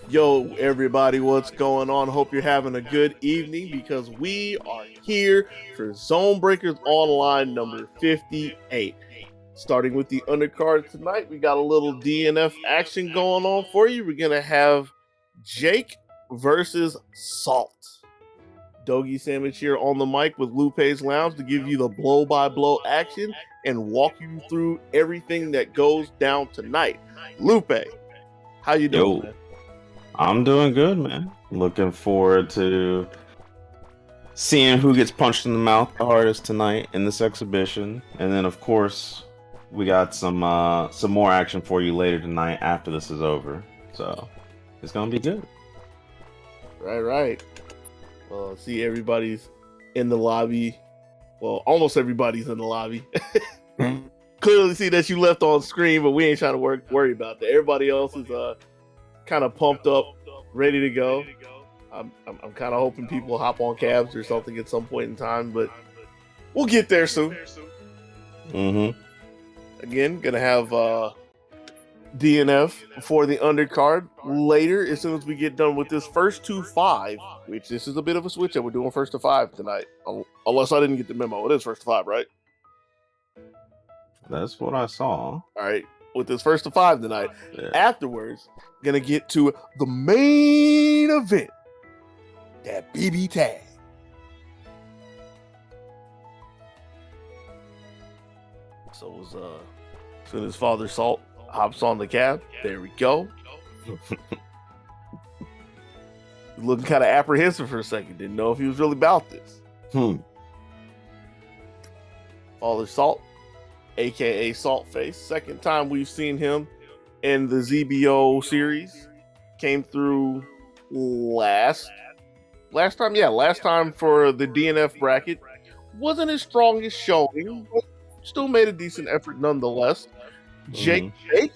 Yo, everybody, what's going on? Hope you're having a good evening because we are here for Zonebreakers Online number 58. Starting with the undercard tonight, we got a little DNF action going on for you. We're going to have Jake versus Salt. Doggy Sandwich here on the mic with Lupe's Lounge to give you the blow-by-blow action and walk you through everything that goes down tonight. Lupe, how you doing, man? I'm doing good, man. Looking forward to seeing who gets punched in the mouth the hardest tonight in this exhibition. And then, of course, we got some more action for you later tonight after this is over. So it's gonna be good. Right. Well, see, everybody's in the lobby. Well, almost everybody's in the lobby. Clearly see that you left on screen, but we ain't trying to worry about that. Everybody else is kind of pumped up, ready to go. I'm kind of hoping people hop on cabs or something at some point in time, but we'll get there soon. Again, gonna have DNF for the undercard later as soon as we get done with this first to 5, which this is a bit of a switch up. We're doing first to 5 tonight, unless I didn't get the memo. It is first to 5, right? That's what I saw. All right, with this first to 5 tonight. Yeah. Afterwards, gonna get to the main event, that BB tag. So as soon as Father Salt hops on the cab, there we go. Looking kind of apprehensive for a second. Didn't know if he was really about this. Father Salt, aka Saltface. Second time we've seen him in the ZBO series. Came through last time for the DNF bracket. Wasn't his strongest showing, but still made a decent effort nonetheless. JakeBake,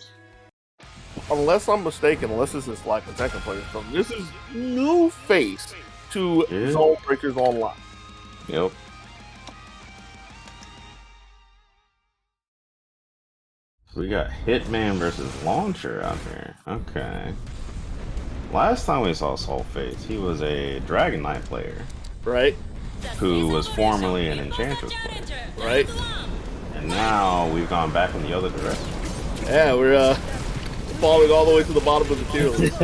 unless I'm mistaken, unless this is like a second place, this is new face to Zonebreakers Online. Yep. So we got Hitman versus Launcher out here. Okay. Last time we saw Soulface, he was a Dragon Knight player. Right. Who was formerly an Enchantress player. Right. And now we've gone back in the other direction. Yeah, we're falling all the way to the bottom of the tier list.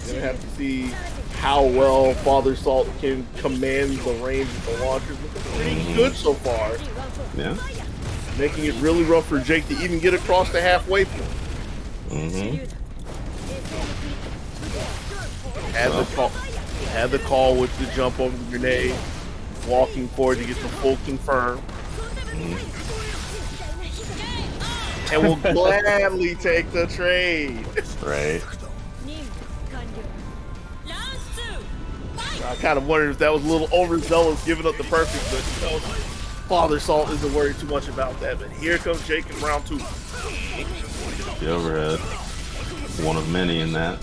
Gonna have to see how well Father Salt can command the range of the launchers. Looking pretty good so far. Yeah. Making it really rough for Jake to even get across the halfway point. Had the call with the jump over the grenade, walking forward to get the full confirm. And will gladly take the trade. Right. I kind of wondered if that was a little overzealous, giving up the perfect, but you know, Father Salt isn't worried too much about that. But here comes Jake in round 2. The overhead. One of many in that.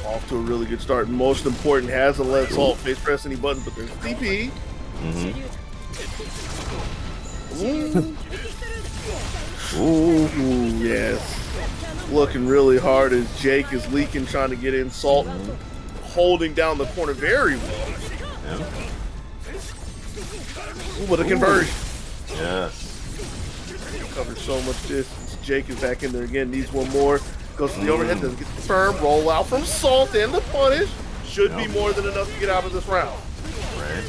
Off to a really good start. Most important, hasn't let Salt face press any buttons, but there's DP. Ooh, yes. Looking really hard as Jake is leaking, trying to get in. Salt holding down the corner very well. Yeah. Ooh, what a conversion. Yes. Covers so much distance. Jake is back in there again. Needs one more. Goes to the overhead. Doesn't get the firm. Roll out from Salt and the punish. Should be more than enough to get out of this round. Right.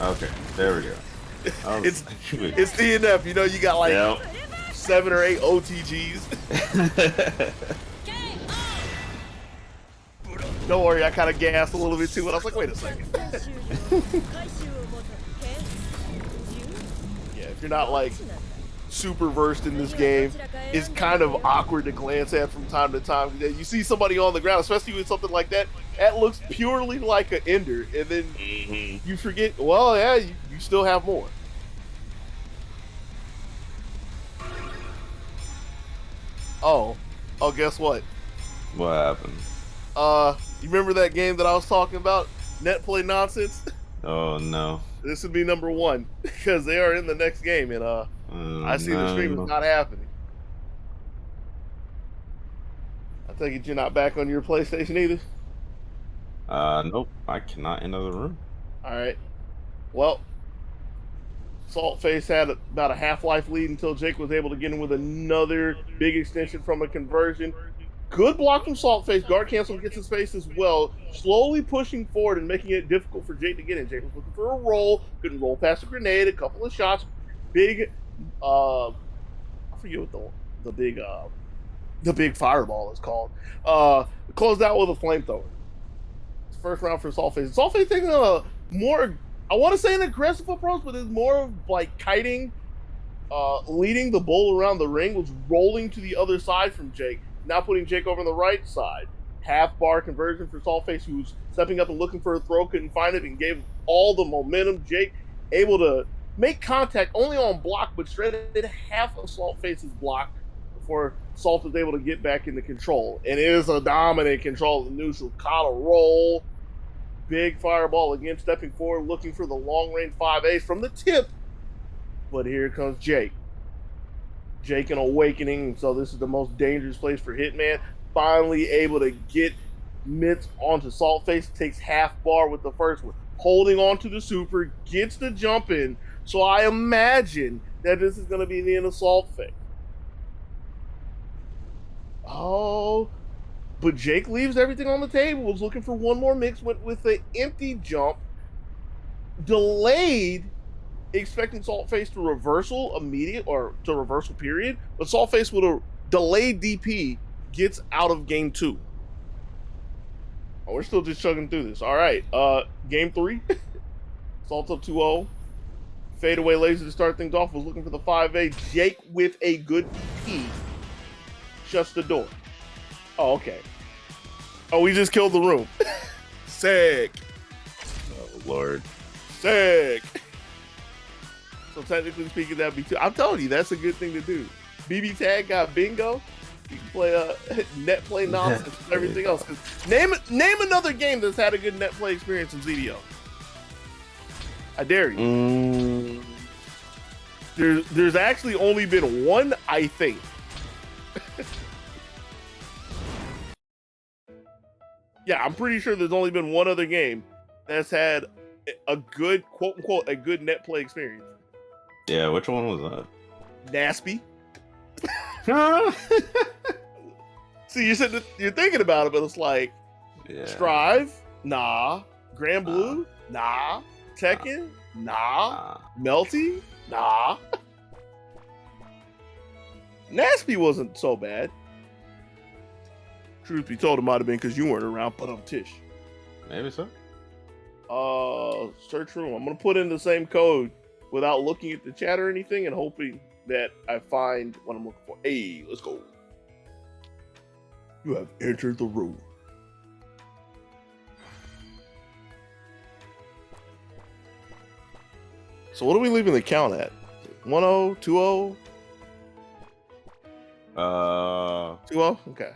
Okay, there we go. It's DNF. You know, you got like 7 or 8 OTGs. Don't worry, I kind of gassed a little bit too, and I was like, wait a second. Yeah, if you're not like super versed in this game, it's kind of awkward to glance at from time to time. You see somebody on the ground, especially with something like that, that looks purely like an ender, and then you forget, well, yeah, you still have more. Oh, guess what? What happened? You remember that game that I was talking about? Net play nonsense? Oh no. This would be number 1 because they are in the next game, and I see the stream is not happening. I take it you're not back on your PlayStation either? Nope. I cannot enter the room. Alright. Well, Saltface had about a half-life lead until Jake was able to get in with another big extension from a conversion. Good block from Saltface. Guard cancel gets his face as well, slowly pushing forward and making it difficult for Jake to get in. Jake was looking for a roll, couldn't roll past a grenade, a couple of shots. Big, I forget what the big fireball is called. Closed out with a flamethrower. First round for Saltface. Saltface taking a more, I want to say an aggressive approach, but it's more of like kiting, leading the bull around the ring, was rolling to the other side from Jake, now putting Jake over on the right side. Half bar conversion for Saltface, who's stepping up and looking for a throw, couldn't find it, and gave all the momentum. Jake able to make contact only on block, but shredded half of Saltface's block before Salt is able to get back into control. And it is a dominant control of the neutral. Caught a roll. Big fireball again, stepping forward, looking for the long-range 5 ace from the tip. But here comes Jake. Jake in Awakening, so this is the most dangerous place for Hitman. Finally able to get mitts onto Saltface, takes half bar with the first one. Holding on to the super, gets the jump in. So I imagine that this is going to be the end of Saltface. Oh, but Jake leaves everything on the table, was looking for one more mix, went with an empty jump, delayed, expecting Saltface to reversal immediate, or to reversal period, but Saltface with a delayed DP gets out of game 2. Oh, we're still just chugging through this. All right, game 3, Salt up 2-0. Fadeaway laser to start things off, was looking for the 5A. Jake with a good DP shuts the door. Oh, okay. Oh, we just killed the room. Sick. Oh, Lord. Sick. So technically speaking, that'd be 2. I'm telling you, that's a good thing to do. BB Tag got bingo. You can play net play nonsense and everything else. Name another game that's had a good net play experience in ZDO. I dare you. There's actually only been one, I think. Yeah, I'm pretty sure there's only been one other game that's had a good, quote unquote, a good net play experience. Yeah, which one was that? Naspy. See, you're thinking about it, but it's like, Yeah. Strive, nah. Grand Blue, nah. Tekken, nah. Melty, nah. Naspy wasn't so bad. Truth be told, it might have been because you weren't around, but I'm Tish. Maybe so. Search room. I'm gonna put in the same code without looking at the chat or anything, and hoping that I find what I'm looking for. Hey, let's go. You have entered the room. So what are we leaving the count at? 1-0, 2-0? 2-0? Okay.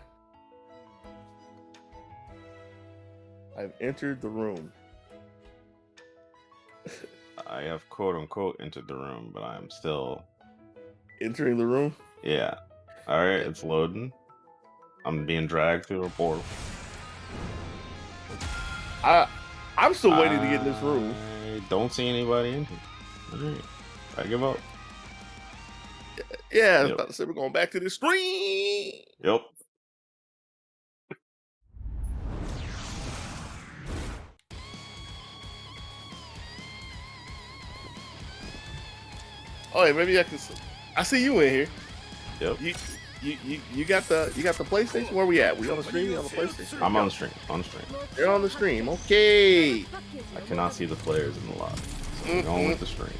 I've entered the room. I have quote unquote entered the room, but I'm still entering the room. Yeah. All right, it's loading. I'm being dragged through a portal. I'm still waiting to get in this room. I don't see anybody in here. All right, I give up. Yeah, I was about to say we're going back to the stream. Yep. Oh, yeah, maybe I can. I see you in here. Yep. You got the PlayStation. Where we at? We on the stream? On the PlayStation? I'm on the stream. On the stream. You're on the stream. Okay. I cannot see the players in the lobby. So we're going with the stream.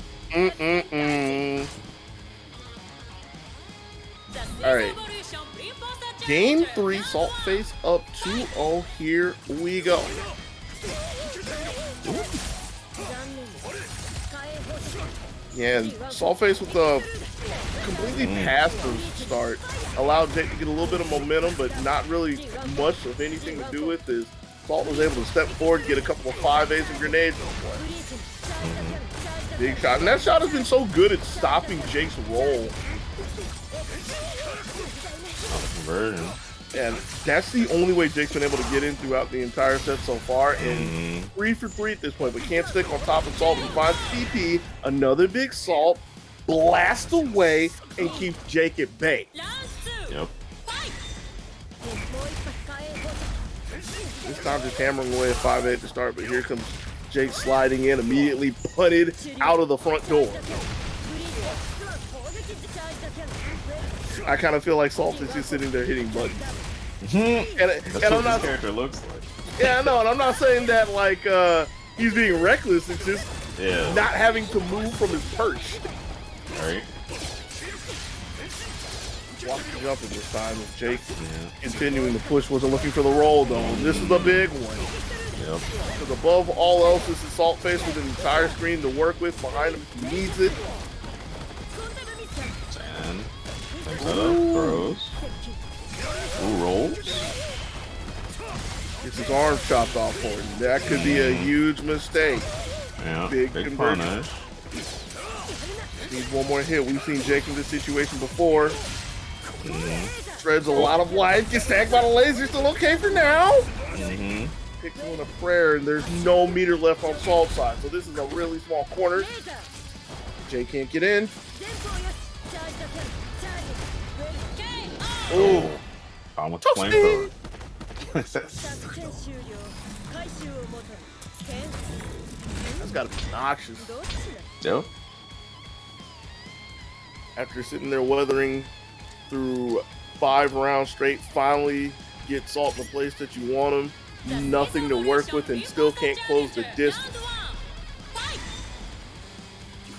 All right. Game 3, Saltface up 2-0. Here we go. Yeah, Saltface with a completely passive start allowed Jake to get a little bit of momentum, but not really much of anything to do with this. Salt was able to step forward, get a couple of 5As and grenades on play. Big shot. And that shot has been so good at stopping Jake's roll. Conversion. And that's the only way Jake's been able to get in throughout the entire set so far. And 3 for 3 at this point, but can't stick on top of Salt. He finds DP, another big Salt, blast away, and keeps Jake at bay. Yep. This time just hammering away at 5-8 to start, but here comes Jake sliding in, immediately punted out of the front door. I kind of feel like Salt is just sitting there hitting buttons. That's what this character looks like. Yeah, I know, and I'm not saying that like he's being reckless. It's just not having to move from his perch. Right. Walking up at this time with Jake continuing to push. Wasn't looking for the roll though. This is a big one. Yep. Because above all else, this is Salt faced with an entire screen to work with behind him if he needs it. And takes that up, throws. Ooh, rolls. Gets his arm chopped off for him. That could be a huge mistake. Yeah, big punish. Needs one more hit. We've seen Jake in this situation before. Spreads a lot of life. Gets tagged by the laser. Still okay for now. Picks one a prayer, and there's no meter left on Salt's side. So this is a really small corner. Jake can't get in. Oh, I'm with the flamethrower. That's gotta be obnoxious. Yep. After sitting there weathering through 5 rounds straight, finally get Salt in the place that you want him. Nothing to work with and still can't close the distance.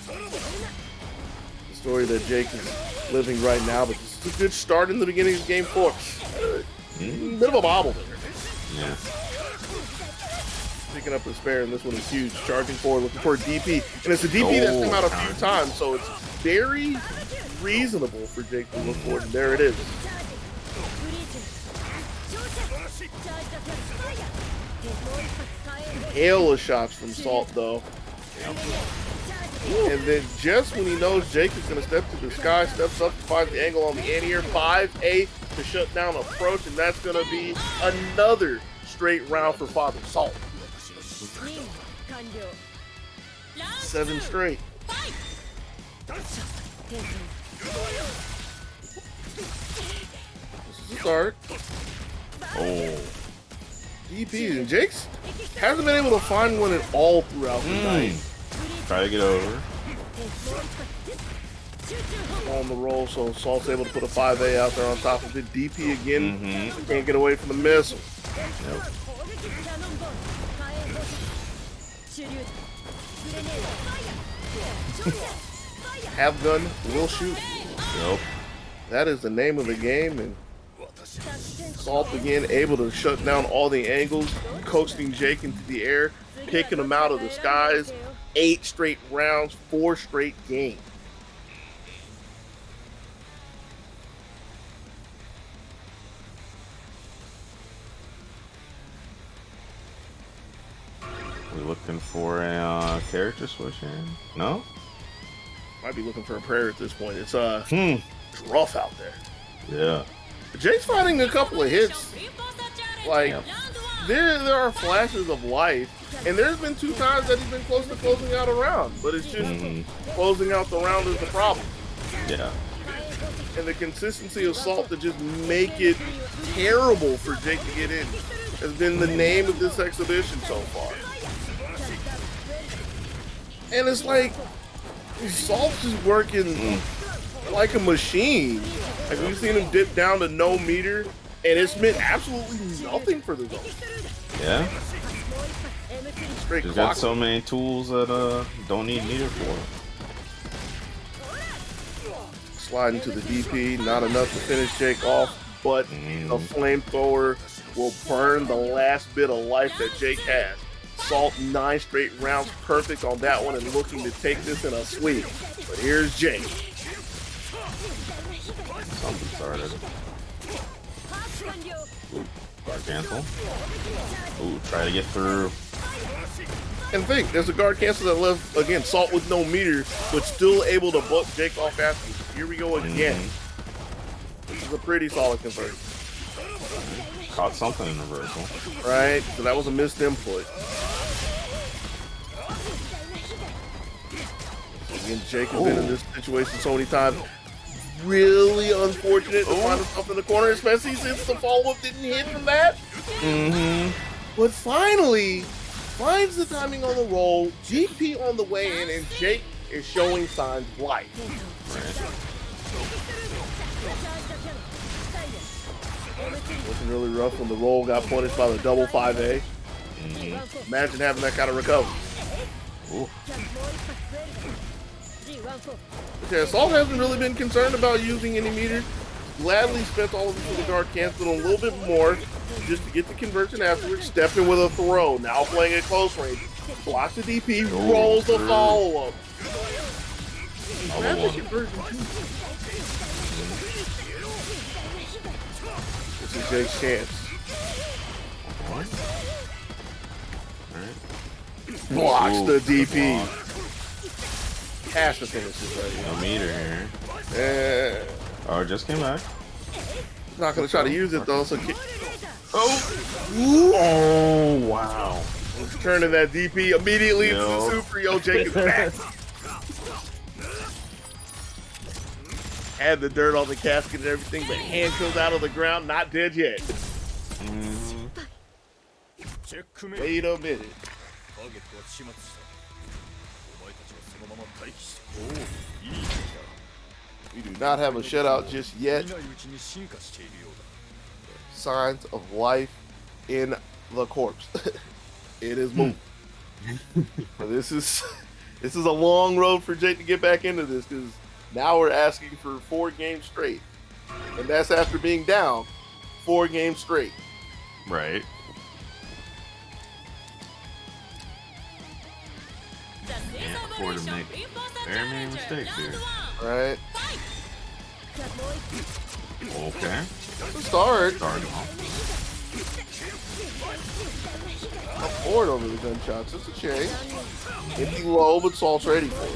The story that Jake is living right now, but this is a good start in the beginning of game 4. Bit of a bobble there. Yeah. Picking up the spare, and this one is huge. Charging forward, looking for a DP. And it's a DP that's come out a few times, so it's very reasonable for Jake to look for it, and there it is. Hail of shots from Salt, though. And then just when he knows Jake is going to step to the sky, steps up to find the angle on the anti-air. 5-8 to shut down approach, and that's going to be another straight round for Father Salt. 7 straight. This is the start. Oh. DP, and Jake's hasn't been able to find one at all throughout the night. Try to get over. On the roll, so Salt's able to put a 5A out there on top of it. DP again, can't get away from the missile. Yep. Have gun, will shoot. Yep. That is the name of the game, and Salt again able to shut down all the angles, coasting Jake into the air, picking him out of the skies. 8 straight rounds, 4 straight games. We looking for a character switch here? No? Might be looking for a prayer at this point. It's it's rough out there. Yeah. Jake's finding a couple of hits. Like, there are flashes of life, and there's been 2 times that he's been close to closing out a round, but it's just closing out the round is the problem. Yeah. And the consistency of Salt to just make it terrible for Jake to get in has been the name of this exhibition so far. And it's like, Salt's just working like a machine. Like, we've seen him dip down to no meter, and it's meant absolutely nothing for the zone. Yeah. Straight Just got so many tools that don't need meter for. Sliding to the DP, not enough to finish Jake off, but a flamethrower will burn the last bit of life that Jake has. Salt 9 straight rounds, perfect on that one, and looking to take this in a sweep. But here's Jake. Something started. Ooh, guard cancel. Ooh, try to get through. And think, there's a guard cancel that left, again, Salt with no meter, but still able to buck Jake off after. Here we go again. This is a pretty solid conversion. Caught something in reversal. Right, so that was a missed input. Again, Jake has been in this situation so many times. Really unfortunate to find himself in the corner, especially since the follow-up didn't hit from that. But finally, finds the timing on the roll, GP on the way in, and Jake is showing signs of life. Looking really rough when the roll got punished by the double 5A. Imagine having that kind of recovery. Yeah, Salt hasn't really been concerned about using any meter. Gladly spent all of it for the guard cancel a little bit more just to get the conversion afterwards. Stepping with a throw, now playing at close range. Blocks the DP, rolls the follow-up. Grabs the conversion too. This is Jake's chance. Blocks the DP. Has to finish this right here. No meter here. Oh, it just came back. He's not going to try to use it though, so oh, wow. He's turning that DP immediately into the super. Yo, Jake is back. Had the dirt on the casket and everything, but hand comes out of the ground, not dead yet. Wait a minute. We do not have a shutout just yet. Signs of life in the corpse. It is moving. This is a long road for Jake to get back into this, because now we're asking for 4 games straight, and that's after being down 4 games straight. Right. Can't afford to make very many mistakes here. Right. Okay. That's a start. Starting off. Up forward over the gunshots. It's a change. Empty low, but Salt's ready for it.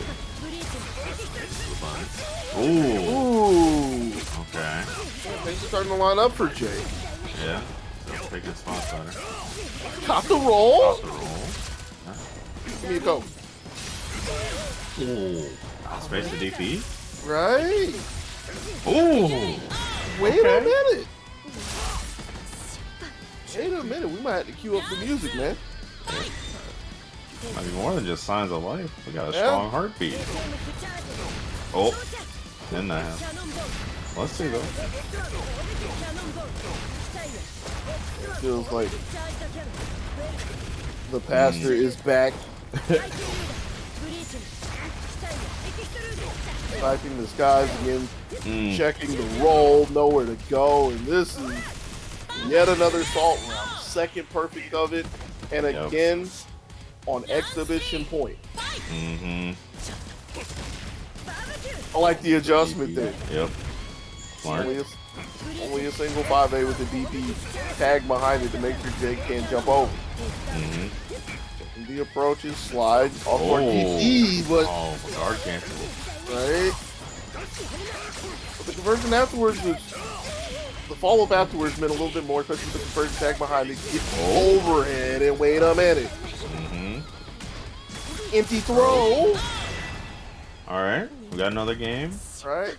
Ooh. Okay. Things are starting to line up for Jake. Yeah. So take good spots better. Caught the roll. Caught the roll. Give me a coat. Ooh. Space the DP. Right. Ooh. Wait a minute. Wait a minute. We might have to cue up the music, man. Might be more than just signs of life. We got a strong heartbeat. Oh. Didn't that happen? Let's see though. It feels like the pastor is back. Sniping the skies again, checking the roll, nowhere to go, and this is yet another Salt round. Second perfect of it, and again on exhibition point. I like the adjustment there. Yep. Smart. Only a single 5A with the DP tag behind it to make sure Jake can't jump over. Checking the approaches, slide, off-guard DP, but guard cancel. Right? But the conversion afterwards was, the follow-up afterwards meant a little bit more, especially with the conversion tag behind it. Get overhead, and wait a minute. Empty throw. Alright, we got another game. Right?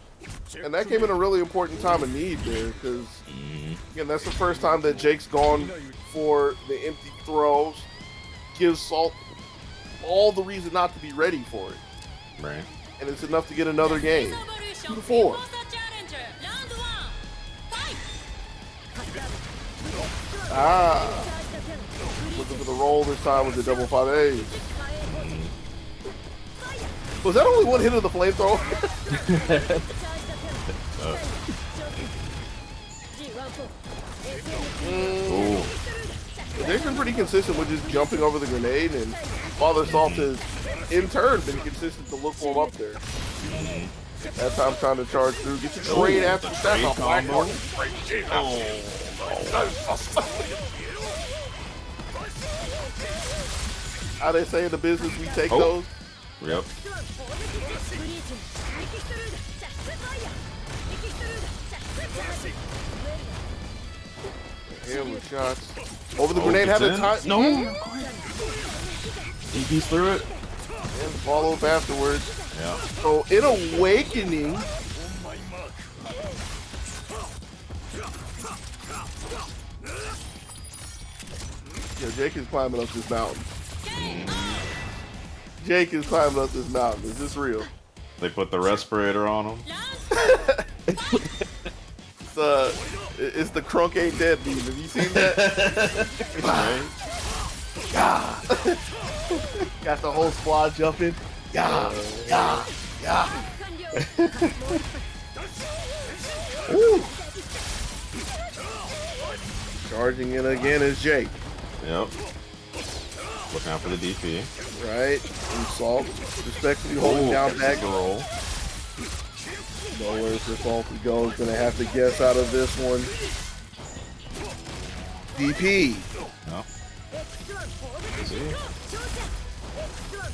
And that came in a really important time of need there, because, again, that's the first time that Jake's gone for the empty throws. Gives Salt all the reason not to be ready for it. Right. And it's enough to get another game. 2-4. Looking for the roll this time with the double 5As. Was that only one hit of the flamethrower? They've been pretty consistent with just jumping over the grenade, and Father Salt has, in turn, been consistent to look for him up there. That time trying to charge through. Get your trade after that. How they say in the business, we take Oh. those. Yep. Hammer shots. Over the grenade, have it time. No. DP's through it. And follow up afterwards. Yeah. So in Awakening, yo, Jake is climbing up this mountain. Jake is climbing up this mountain. Is this real? They put the respirator on him. It's the Crunk Ain't Dead meme. Have you seen that? Got the whole squad jumping. Yeah. Woo. Charging in again is Jake. Yep. Looking out for the DP. Right. And Salt respectfully holding down back. Roll. Nowhere for Salt to go. Is gonna have to guess out of this one. DP. No.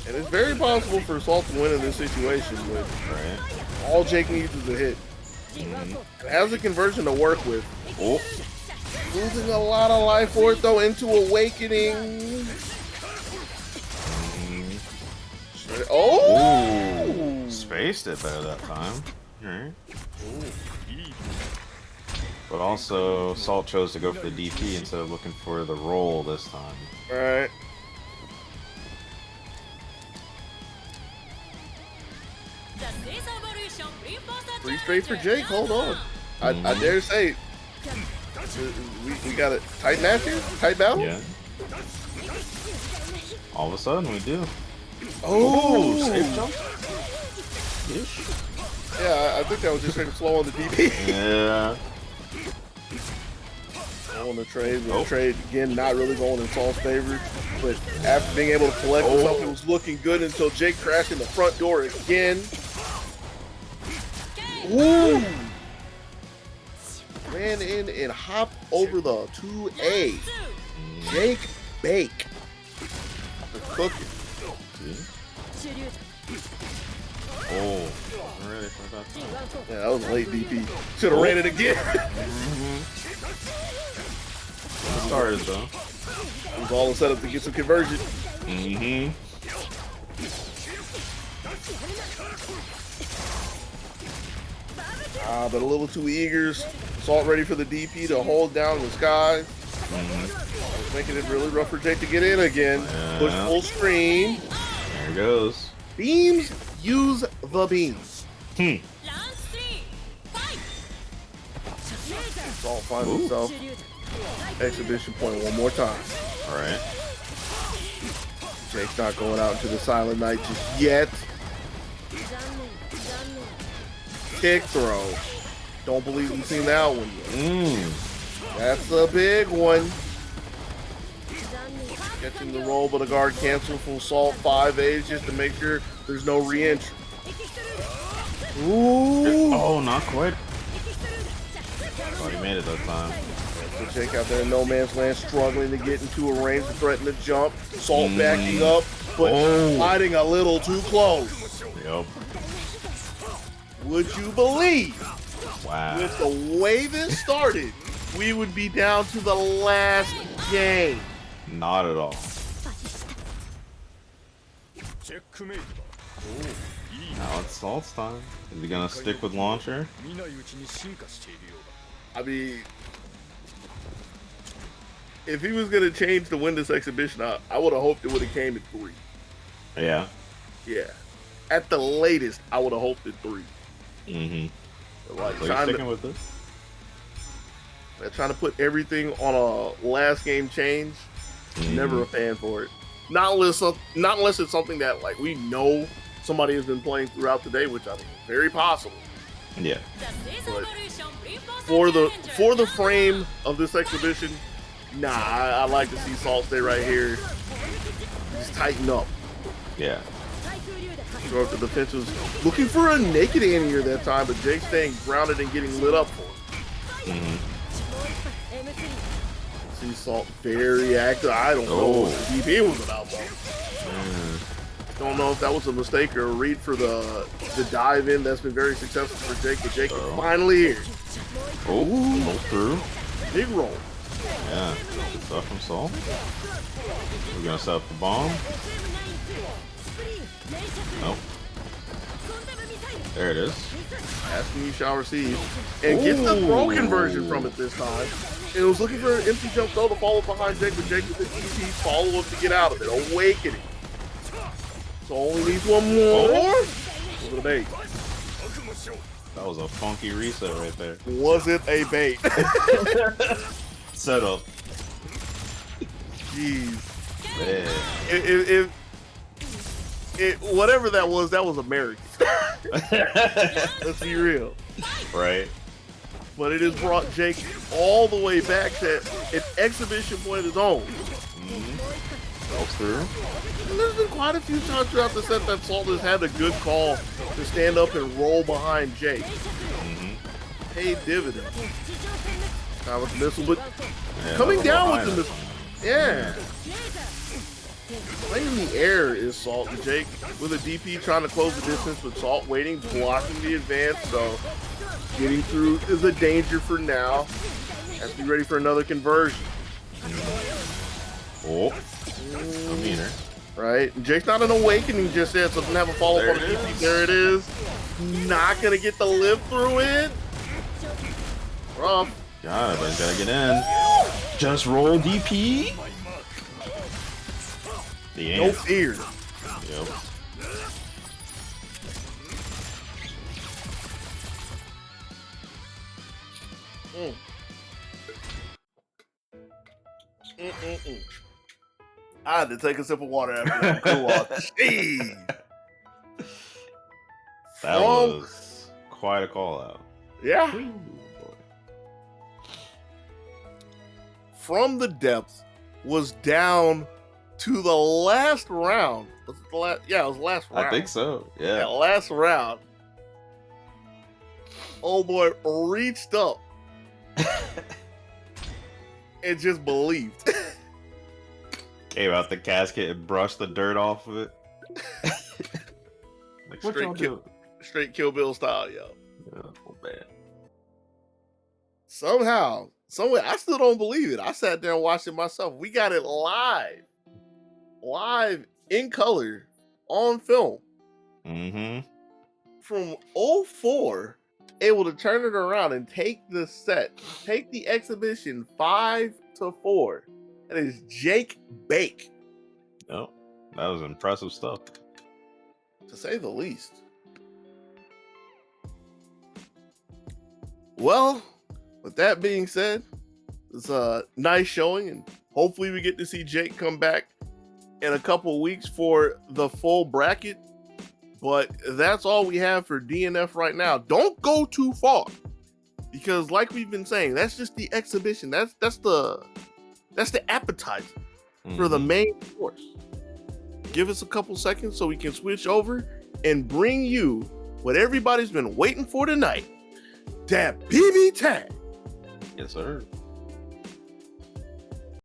And it's very possible for Salt to win in this situation, but Right. all Jake needs is a hit. And has the conversion to work with. Oh. Losing a lot of life for it though into Awakening. Oh! Ooh. Spaced it better that time. Alright. But also, Salt chose to go for the DP instead of looking for the roll this time. Alright. Pretty straight for Jake. Hold on. I dare say we got a tight match here? Tight battle? Yeah. All of a sudden, we do. Oh! Safe jump? Yeah, I think that was just straight slow on the DP. Yeah. On the trade, the trade again, not really going in Salt's favor. But after being able to collect himself, it was looking good until Jake crashed in the front door again. Woo! Ran in and hopped over the 2A. JakeBake. The cooking. Oh. I'm ready for that time. Yeah, that was a late DP. Should have ran it again. Started though. It was all set up to get some conversion. But a little too eager. Salt ready for the DP to hold down the sky. Making it really rough for Jake to get in again. Push full screen. There it goes. Beams, use the beams. Salt finds himself exhibition point one more time. Alright. Jake's not going out into the silent night just yet. Kick throw. Don't believe we've seen that one yet. That's a big one. Catching the roll, but a guard cancel from Salt 5A's just to make sure there's no re-entry. Ooh! Oh, not quite. Oh, he made it that time. So Jake out there in no man's land, struggling to get into a range to threaten the jump. Salt backing up, but sliding a little too close. Yep. Would you believe? Wow. With the way this started, we would be down to the last game. Not at all. Now it's Salt's time. Is he gonna stick with launcher? I mean, if he was gonna change to win this exhibition, I would have hoped it would have came at 3. Yeah. Yeah. At the latest, I would have hoped at 3. Like So you're sticking with this? They're trying to put everything on a last game change. Never a fan for it. Not unless it's something that like we know somebody has been playing throughout the day, which I think is very possible. Yeah. But for the frame of this exhibition, nah, I like to see Salt stay right here. Just tighten up. Yeah. Throw up the defensives. Looking for a naked anti-air that time, but Jake staying grounded and getting lit up for it. See Salt very active. I don't know what the DP was about though. Don't know if that was a mistake or a read for the dive in that's been very successful for Jake, but Jake is finally here. Oh, roll through. Big roll. Yeah, good stuff from Saul. We're gonna set up the bomb. Nope. There it is. Asking you shall receive. And gets the throw conversion from it this time. It was looking for an empty jump throw to follow behind Jake, but Jake with the DP follow up to get out of it. Awakening. So only needs one more. Was it a bait? That was a funky reset right there. Was it a bait? Set up. Jeez. Man. Whatever that was American. Let's be real. Right. But it has brought Jake all the way back to an exhibition point of his own. Goes through. And there's been quite a few times throughout the set that Salt has had a good call to stand up and roll behind Jake. Paid dividends. Now with the missile, but coming down with the missile. Yeah. Playing in the air is Salt and Jake with a DP trying to close the distance, but Salt waiting, blocking the advance. So getting through is a danger for now. Has to be ready for another conversion. Oh, a meter. Right? And Jake's not an awakening just yet, so doesn't have a follow-up on the DP. There it is. Not going to get the lift through it. Rough. God, but he's got to get in. Just roll DP. The No fear. Yep. I had to take a sip of water after that. Cool off. Jeez. That was quite a call out. Yeah. From the depths was down to the last round. Was it the last? Yeah, it was the last round. I think so. Yeah. Last round. Oh boy, reached up and just believed. Came out the casket and brushed the dirt off of it. Like, what y'all doing? Straight Kill Bill style, yo. Oh man. Somehow, someway, I still don't believe it. I sat there and watched it myself. We got it live in color on film. From 04, able to turn it around and take the set, take the exhibition 5-4. That is JakeBake. Oh, that was impressive stuff, to say the least. Well, with that being said, it's a nice showing, and hopefully we get to see Jake come back in a couple weeks for the full bracket. But that's all we have for DNF right now. Don't go too far, because like we've been saying, that's just the exhibition. That's the appetizer for the main course. Give us a couple seconds so we can switch over and bring you what everybody's been waiting for tonight. That BB tag. Yes, sir.